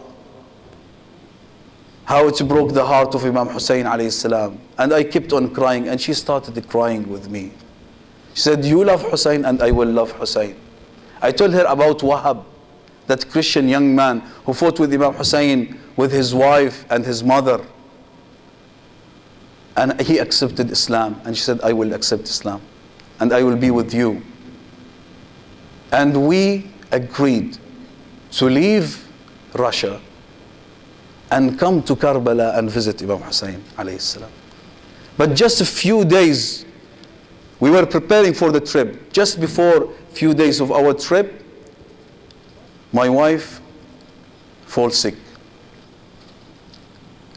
how it broke the heart of Imam Hussein alayhi salam. And I kept on crying, and she started crying with me. She said, you love Hussein and I will love Hussein. I told her about Wahab, that Christian young man who fought with Imam Hussein with his wife and his mother. And he accepted Islam. And she said, I will accept Islam and I will be with you. And we agreed to leave Russia and come to Karbala and visit Imam Hussein alayhi salam. But just a few days, we were preparing for the trip. Just before a few days of our trip, my wife falls sick.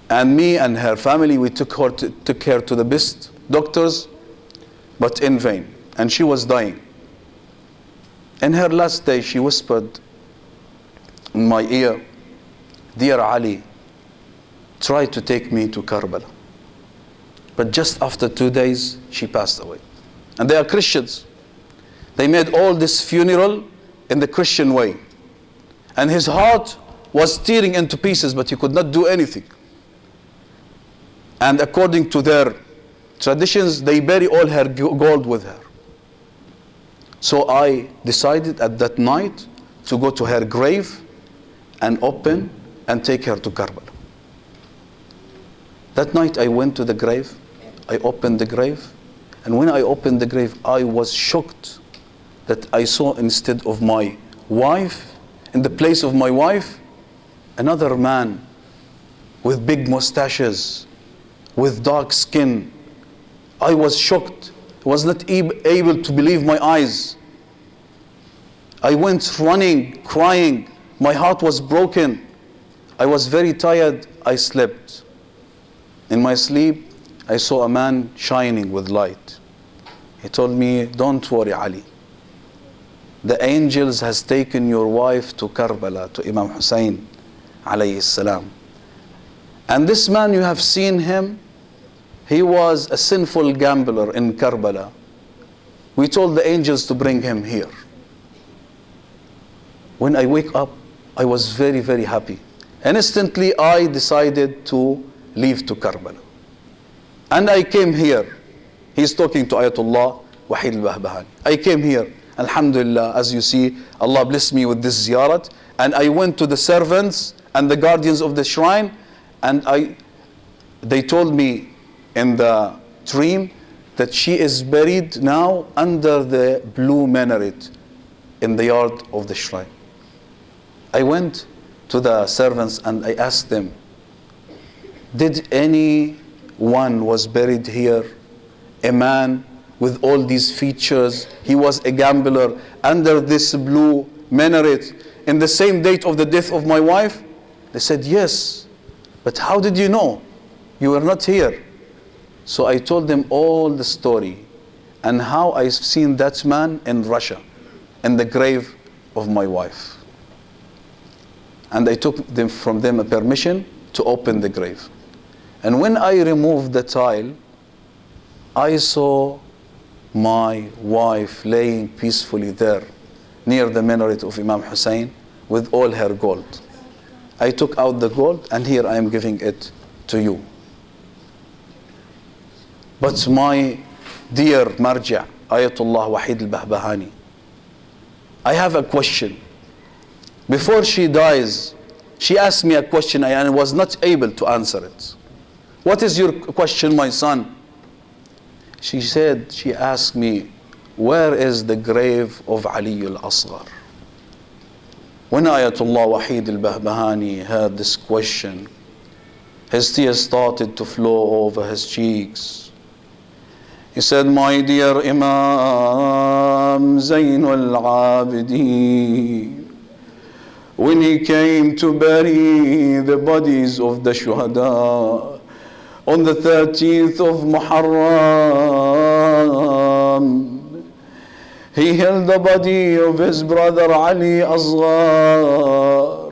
And me and her family, we took her to the best doctors, but in vain. And she was dying. In her last day, she whispered in my ear, dear Ali, try to take me to Karbala. But just after 2 days, she passed away. And they are Christians. They made all this funeral in the Christian way. And his heart was tearing into pieces, but he could not do anything. And according to their traditions, they bury all her gold with her. So I decided at that night to go to her grave and open and take her to Karbala. That night I went to the grave, I opened the grave, and when I opened the grave, I was shocked that I saw, instead of my wife, in the place of my wife, another man with big mustaches, with dark skin. I was shocked. I was not able to believe my eyes. I went running, crying. My heart was broken. I was very tired. I slept. In my sleep, I saw a man shining with light. He told me, don't worry, Ali. The angels has taken your wife to Karbala, to Imam Hussein alayhi salam. And this man, you have seen him, he was a sinful gambler in Karbala. We told the angels to bring him here. When I wake up, I was very, very happy. And instantly I decided to leave to Karbala. And I came here. He's talking to Ayatollah Wahid al-Bahbahani. I came here. Alhamdulillah, as you see, Allah blessed me with this ziyarat. And I went to the servants and the guardians of the shrine, and they told me in the dream that she is buried now under the blue minaret in the yard of the shrine. I went to the servants and I asked them, did anyone was buried here, a man with all these features, he was a gambler, under this blue minaret in the same date of the death of my wife? They said, yes. But how did you know? You were not here. So I told them all the story and how I've seen that man in Russia, in the grave of my wife. And I took from them a permission to open the grave. And when I removed the tile, I saw my wife laying peacefully there near the minaret of Imam Hussein with all her gold. I took out the gold and here I am giving it to you. But my dear Marja, Ayatollah Wahid al-Bahbahani, I have a question. Before she dies, she asked me a question and I was not able to answer it. What is your question, my son? She said, she asked me, where is the grave of Ali al-Asghar? When Ayatollah Wahid al-Bahbahani heard this question, his tears started to flow over his cheeks. He said, my dear Imam Zainul Abidin, when he came to bury the bodies of the shuhada on the 13th of Muharram, he held the body of his brother Ali Asghar.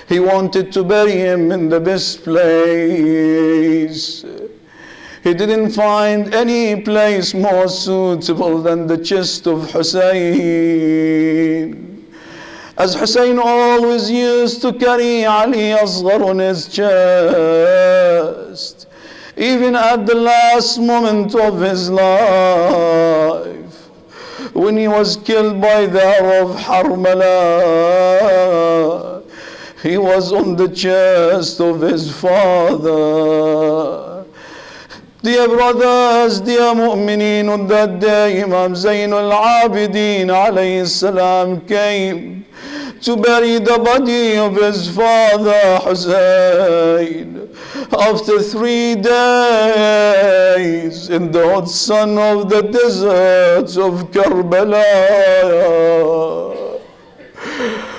He wanted to bury him in the best place. He didn't find any place more suitable than the chest of Hussein. as Hussein always used to carry Ali Asghar on his chest, even at the last moment of his life, when he was killed by the arrow of Harmala, he was on the chest of his father. Dear brothers, dear mu'mineen, on that day Imam Zainul Abidin alayhi salam came to bury the body of his father Hussein. After 3 days in the hot sun of the deserts of Karbala,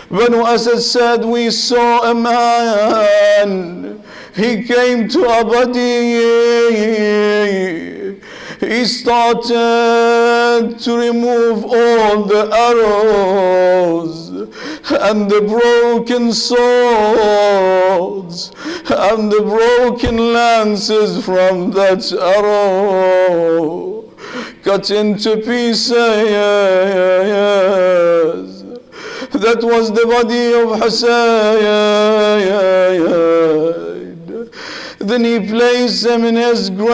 Banu Asad said, we saw a man. He came to our body. He started to remove all the arrows and the broken swords and the broken lances from that arrow, cut into pieces. That was the body of Hussein. Then he placed him in his grave.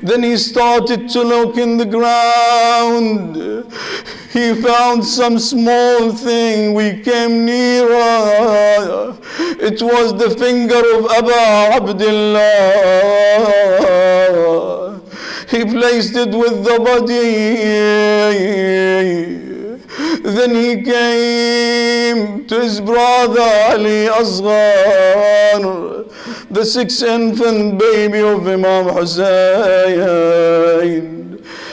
Then he started to look in the ground. He found some small thing. We came nearer. It was the finger of Aba Abdullah. He placed it with the body. Then he came to his brother Ali Asghar, the 6th infant baby of Imam Hussein,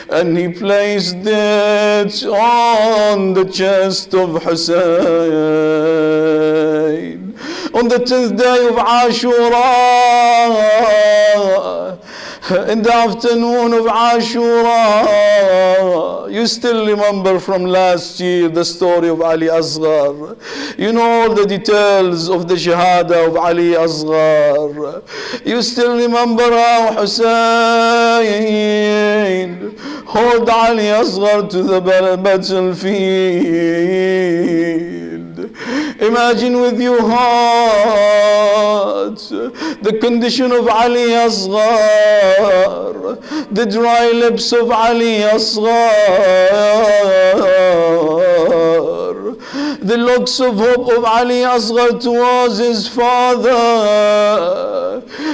and he placed it on the chest of Hussein. On the 10th day of Ashura, in the afternoon of Ashura, you still remember from last year the story of Ali Asghar. You know all the details of the Shahada of Ali Asghar. You still remember how Hussein hold Ali Asghar to the battlefield. Imagine with your heart the condition of Ali Asghar, the dry lips of Ali Asghar, the looks of hope of Ali Asghar towards his father.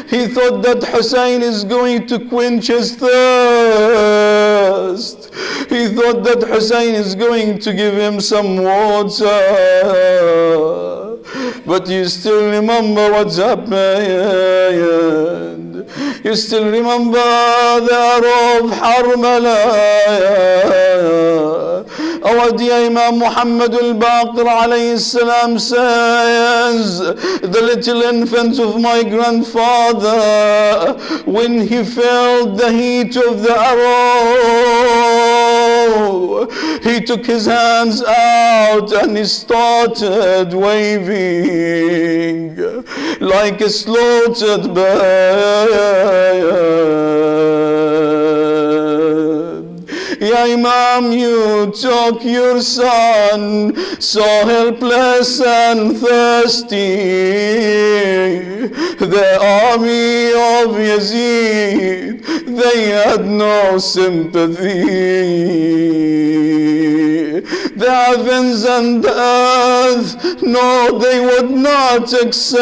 He thought that Hussein is going to quench his thirst. He thought that Hussein is going to give him some water. But you still remember what's happened. You still remember the arrow of Harmala. Our dear Imam Muhammad al-Baqir alayhi salam says, the little infant of my grandfather, when he felt the heat of the arrow, he took his hands out and he started waving like a slaughtered bird. Ya Imam, you took your son, so helpless and thirsty. The army of Yazid, they had no sympathy. The heavens and the earth, no, they would not accept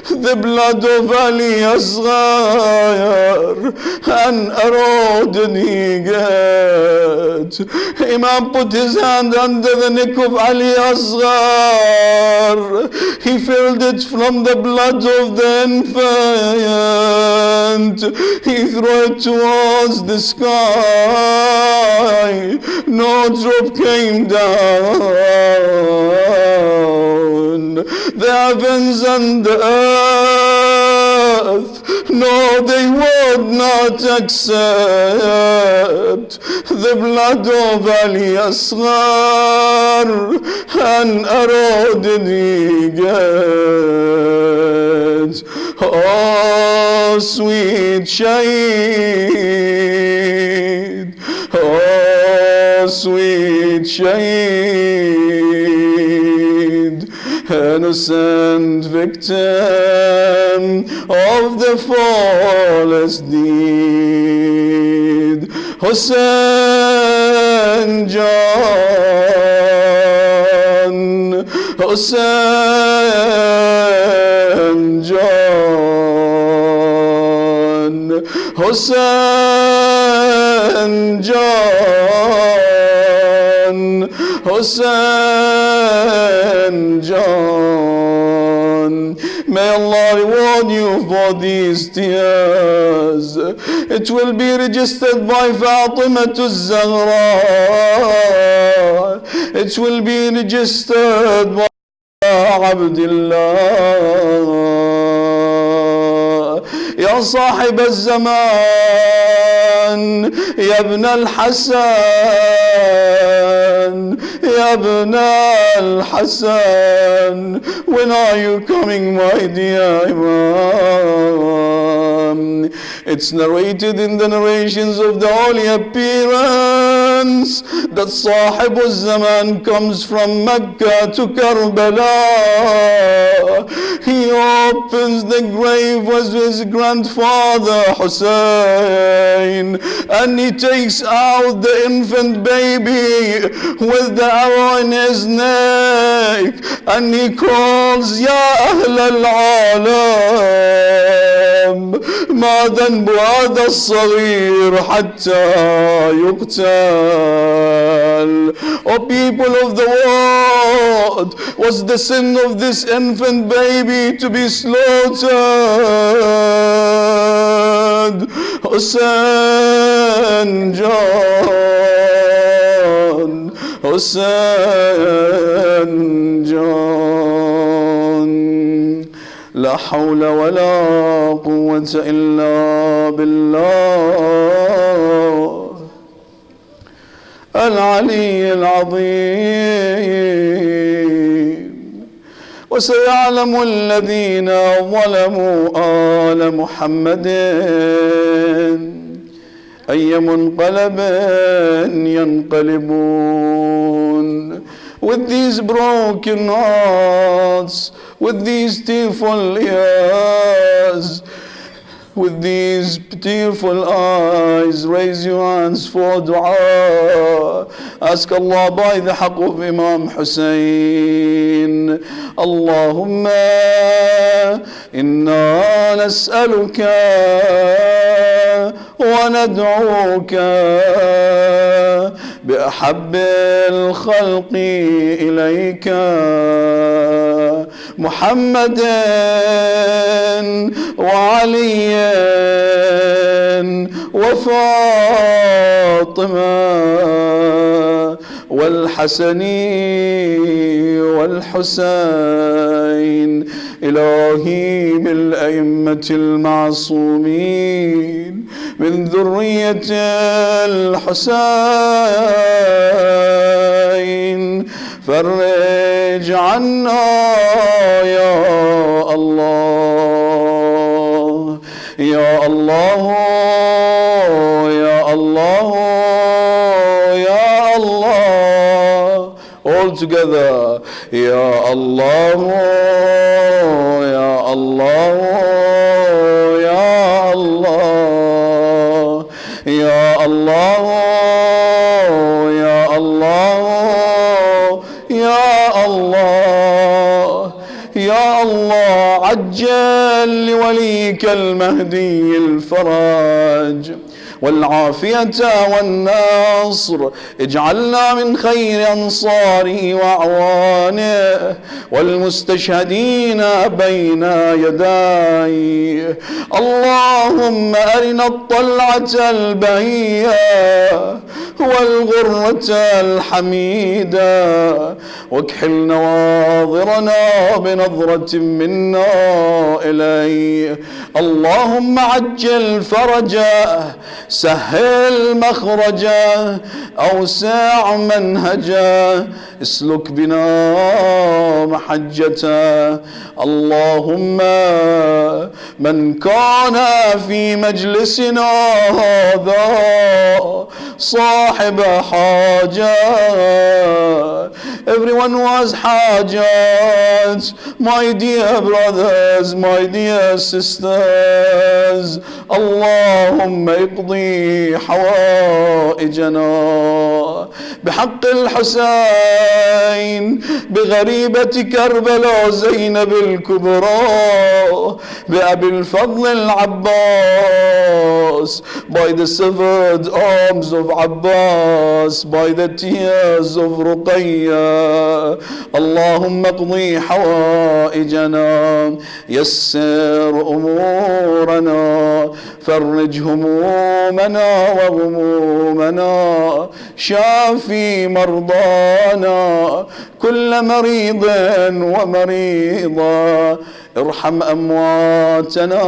the blood of Ali Asghar. An arrow did he get. Imam put his hand under the neck of Ali Asghar. He filled it from the blood of the infant. He threw it towards the sky. No drop came down. The heavens and the earth, no, they would not accept the blood of Ali Asghar. An arrow did he get. Oh, sweet Shaheed, Oh, sweet Shaheed, innocent victim of the foulest deed. Hussein John, Hussein John, Hussein John, Hussein John. May Allah reward you for these tears. It will be registered by Fatima Zahra. It will be registered by Abdullah. Ya Sahib al-Zaman, Ya ibn al-Hasan, Ya ibn al-Hasan, when are you coming, my dear Imam? It's narrated in the narrations of the holy appearance that Sahib al-Zaman comes from Mecca to Karbala. He opens the grave with his grandfather Hussein, and he takes out the infant baby with the arrow in his neck, and he calls, Ya Ahl al-Alam, ما ذنب هذا الصغير حتى يقتل. O people of the world, was the sin of this infant baby to be slaughtered? Hussein John, Hussein John. لا حول ولا قوة إلا بالله العلي العظيم. وسيعلم الذين ظلموا آل محمد أي منقلب ينقلبون. With these broken hearts, with these tearful ears, with these tearful eyes, raise your hands for dua. Ask Allah by the haqq of Imam Hussein. Allahumma inna nas'aluka wa nad'uka بأحب الخلق إليك محمد وعلي وفاطمة والحسن والحسين. إلهي بالأئمة المعصومين من ذرية الحسين فرج عنا يا الله يا الله يا الله يا الله. All together يا الله يا الله يا الله يا الله يا الله يا الله يا الله. عجل لوليك المهدي الفرج والعافية والنصر. اجعلنا من خير أنصاره وأعوانه والمستشهدين بين يديه. اللهم أرنا الطلعة البهية والغرة الحميدة واكحل نواظرنا بنظرة منا إليه. اللهم عجل فرجه سهل مخرجه أوسع منهجه اسلك بنا محجته. اللهم من كان في مجلسنا هذا صاحب حاجة, everyone who has حاجات, my dear brothers, my dear sisters, اللهم اقضي حوائجنا بحق الحسين, بغريبة كربلاء زينب الكبرى, بأبي الفضل العباس, by the severed arms of Abbas, by the tears of Ruqayya. اللهم اقضي حوائجنا, يسر أمورنا, فرج همومنا وغمومنا, شافي مرضانا, كل مريض ومريضة, ارحم أمواتنا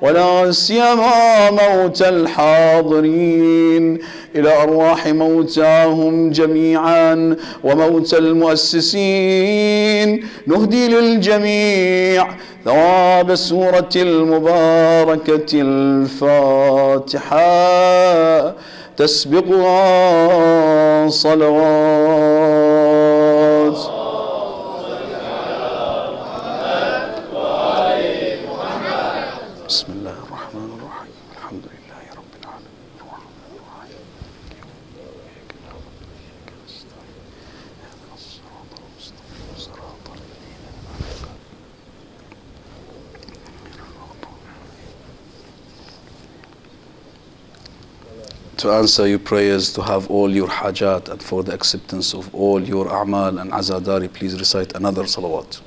ولا سيما موتى الحاضرين, إلى أرواح موتاهم جميعا وموتى المؤسسين نهدي للجميع ثواب سورة المباركة الفاتحة تسبقها صلوات. بسم الله الرحمن الرحيم, الحمد لله رب العالمين, الرحمن الرحيم, إياك نعبد وإياك نستعين, اهدنا الصراط المستقيم, صراط الذين أنعمت عليهم. To answer your prayers, to have all your hajat, and for the acceptance of all your a'mal and azadari, please recite another salawat.